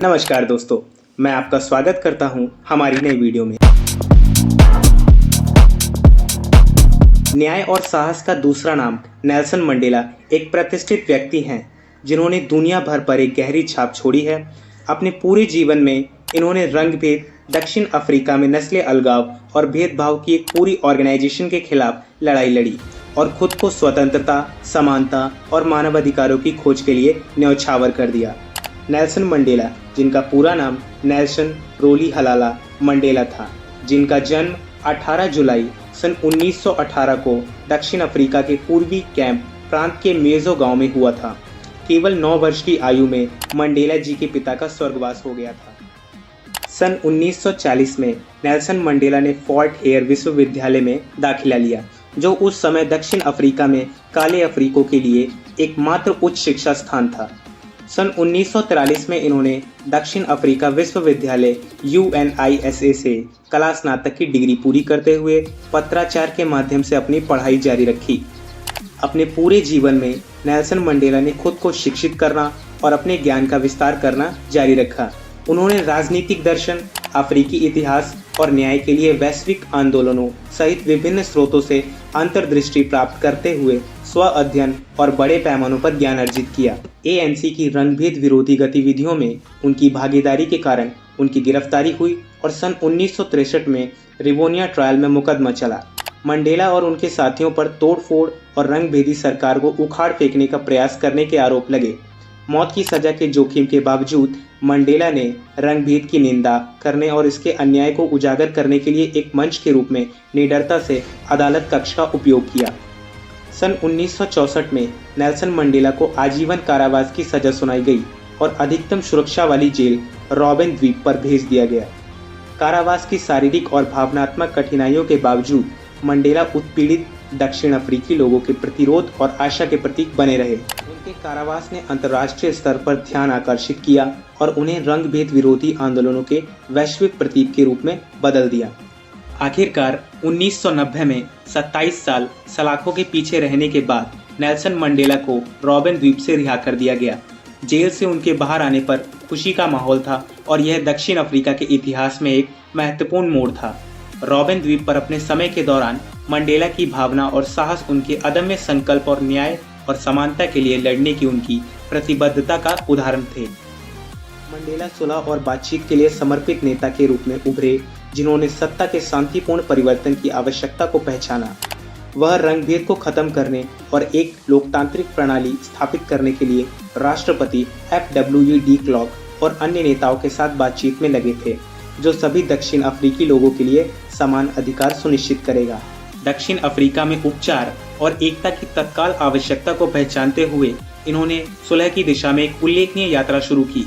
नमस्कार दोस्तों, मैं आपका स्वागत करता हूं हमारी नई वीडियो में। न्याय और साहस का दूसरा नाम नेल्सन मंडेला एक प्रतिष्ठित व्यक्ति हैं जिन्होंने दुनिया भर पर एक गहरी छाप छोड़ी है। अपने पूरे जीवन में इन्होंने रंग भेद, दक्षिण अफ्रीका में नस्लीय अलगाव और भेदभाव की एक पूरी ऑर्गेनाइजेशन के खिलाफ लड़ाई लड़ी और खुद को स्वतंत्रता, समानता और मानवाधिकारों की खोज के लिए न्यौछावर कर दिया। नेल्सन मंडेला, जिनका पूरा नाम नेल्सन रोलीहलाला मंडेला था, जिनका जन्म 18 जुलाई सन 1918 को दक्षिण अफ्रीका के पूर्वी कैंप प्रांत के मेजो गांव में हुआ था। केवल 9 वर्ष की आयु में मंडेला जी के पिता का स्वर्गवास हो गया था। सन 1940 में नेल्सन मंडेला ने फोर्ट हेयर विश्वविद्यालय में दाखिला लिया, जो उस समय दक्षिण अफ्रीका में काले अफ्रीकों के लिए एकमात्र उच्च शिक्षा स्थान था। सन 1943 में इन्होंने दक्षिण अफ्रीका विश्वविद्यालय UNISA से कला स्नातक की डिग्री पूरी करते हुए पत्राचार के माध्यम से अपनी पढ़ाई जारी रखी। अपने पूरे जीवन में नेल्सन मंडेला ने खुद को शिक्षित करना और अपने ज्ञान का विस्तार करना जारी रखा। उन्होंने राजनीतिक दर्शन, अफ्रीकी इतिहास और न्याय के लिए वैश्विक आंदोलनों सहित विभिन्न स्रोतों से अंतर्दृष्टि प्राप्त करते हुए स्व अध्ययन और बड़े पैमानों पर ज्ञान अर्जित किया। ANC की रंगभेद विरोधी गतिविधियों में उनकी भागीदारी के कारण उनकी गिरफ्तारी हुई और सन 1963 में रिवोनिया ट्रायल में मुकदमा चला। मंडेला और उनके साथियों पर तोड़फोड़ और रंगभेदी सरकार को उखाड़ फेंकने का प्रयास करने के आरोप लगे। मौत की सजा के जोखिम के बावजूद मंडेला ने रंगभेद की निंदा करने और इसके अन्याय को उजागर करने के लिए एक मंच के रूप में निडरता से अदालत कक्ष का उपयोग किया। सन 1964 में नेल्सन मंडेला को आजीवन कारावास की सजा सुनाई गई और अधिकतम सुरक्षा वाली जेल रॉबिन द्वीप पर भेज दिया गया। कारावास की शारीरिक और भावनात्मक कठिनाइयों के बावजूद मंडेला उत्पीड़ित दक्षिण अफ्रीकी लोगों के प्रतिरोध और आशा के प्रतीक बने रहे। उनके कारावास ने अंतर्राष्ट्रीय स्तर पर ध्यान आकर्षित किया और उन्हें रंगभेद विरोधी आंदोलनों के वैश्विक प्रतीक के रूप में बदल दिया। आखिरकार 1990 में 27 साल सलाखों के पीछे रहने के बाद नेल्सन मंडेला को रॉबिन द्वीप से रिहा कर दिया गया। जेल से उनके बाहर आने पर खुशी का माहौल था और यह दक्षिण अफ्रीका के इतिहास में एक महत्वपूर्ण मोड़ था। रॉबिन द्वीप पर अपने समय के दौरान मंडेला की भावना और साहस, उनके अदम्य संकल्प और न्याय और समानता के लिए लड़ने की उनकी प्रतिबद्धता का उदाहरण थे। मंडेला सुलह और बातचीत के लिए समर्पित नेता के रूप में उभरे, जिन्होंने सत्ता के शांतिपूर्ण परिवर्तन की आवश्यकता को पहचाना। वह रंगभेद को खत्म करने और एक लोकतांत्रिक प्रणाली स्थापित करने के लिए राष्ट्रपति FW de Klerk और अन्य नेताओं के साथ बातचीत में लगे थे, जो सभी दक्षिण अफ्रीकी लोगों के लिए समान अधिकार सुनिश्चित करेगा। दक्षिण अफ्रीका में उपचार और एकता की तत्काल आवश्यकता को पहचानते हुए इन्होंने सुलह की दिशा में एक उल्लेखनीय यात्रा शुरू की।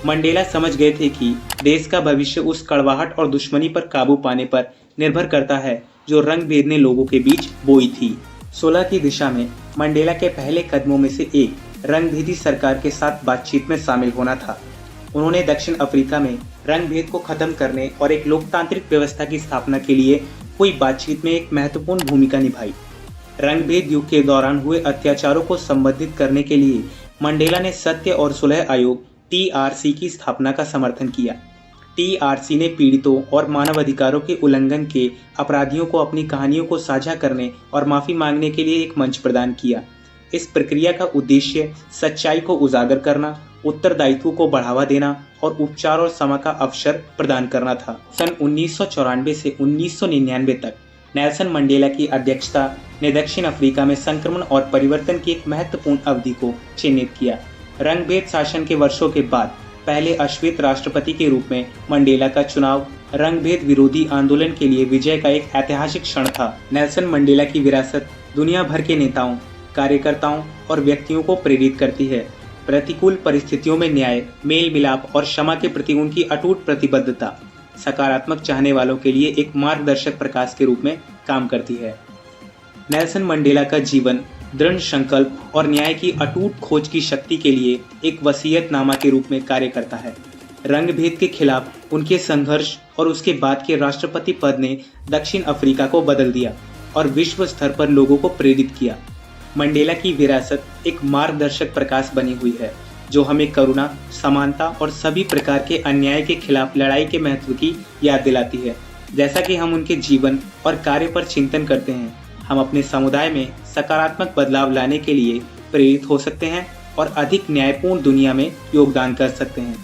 मंडेला समझ गए थे कि देश का भविष्य उस कड़वाहट और दुश्मनी पर काबू पाने पर निर्भर करता है जो रंगभेद ने लोगों के बीच बोई थी। सुलह की दिशा में मंडेला के पहले कदमों में से एक रंगभेदी सरकार के साथ बातचीत में शामिल होना था। उन्होंने दक्षिण अफ्रीका में रंगभेद को खत्म करने और एक लोकतांत्रिक व्यवस्था की स्थापना के लिए हुई बातचीत में एक महत्वपूर्ण भूमिका निभाई। रंगभेद युग के दौरान हुए अत्याचारों को संबोधित करने के लिए मंडेला ने सत्य और सुलह आयोग TRC की स्थापना का समर्थन किया। TRC ने पीड़ितों और मानवाधिकारों के उल्लंघन के अपराधियों को अपनी कहानियों को साझा करने और माफी मांगने के लिए एक मंच प्रदान किया। इस प्रक्रिया का उद्देश्य सच्चाई को उजागर करना, उत्तरदायित्व को बढ़ावा देना और उपचार और क्षमा का अवसर प्रदान करना था। सन 1994 से 1999 तक नेल्सन मंडेला की अध्यक्षता ने दक्षिण अफ्रीका में संक्रमण और परिवर्तन की एक महत्वपूर्ण अवधि को चिन्हित किया। रंगभेद शासन के वर्षों के बाद पहले अश्वेत राष्ट्रपति के रूप में मंडेला का चुनाव रंगभेद विरोधी आंदोलन के लिए विजय का एक ऐतिहासिक क्षण था। नेल्सन मंडेला की विरासत दुनिया भर के नेताओं, कार्यकर्ताओं और व्यक्तियों को प्रेरित करती है। प्रतिकूल परिस्थितियों में न्याय, मेल मिलाप और क्षमा के प्रति उनकी अटूट प्रतिबद्धता सकारात्मक चाहने वालों के लिए एक मार्गदर्शक प्रकाश के रूप में काम करती है। नेल्सन मंडेला का जीवन दृढ़ संकल्प और न्याय की अटूट खोज की शक्ति के लिए एक वसीयतनामा के रूप में कार्य करता है। रंगभेद के खिलाफ उनके संघर्ष और उसके बाद के राष्ट्रपति पद ने दक्षिण अफ्रीका को बदल दिया और विश्व स्तर पर लोगों को प्रेरित किया। मंडेला की विरासत एक मार्गदर्शक प्रकाश बनी हुई है, जो हमें करुणा, समानता और सभी प्रकार के अन्याय के खिलाफ लड़ाई के महत्व की याद दिलाती है। जैसा कि हम उनके जीवन और कार्य पर चिंतन करते हैं, हम अपने समुदाय में सकारात्मक बदलाव लाने के लिए प्रेरित हो सकते हैं और अधिक न्यायपूर्ण दुनिया में योगदान कर सकते हैं।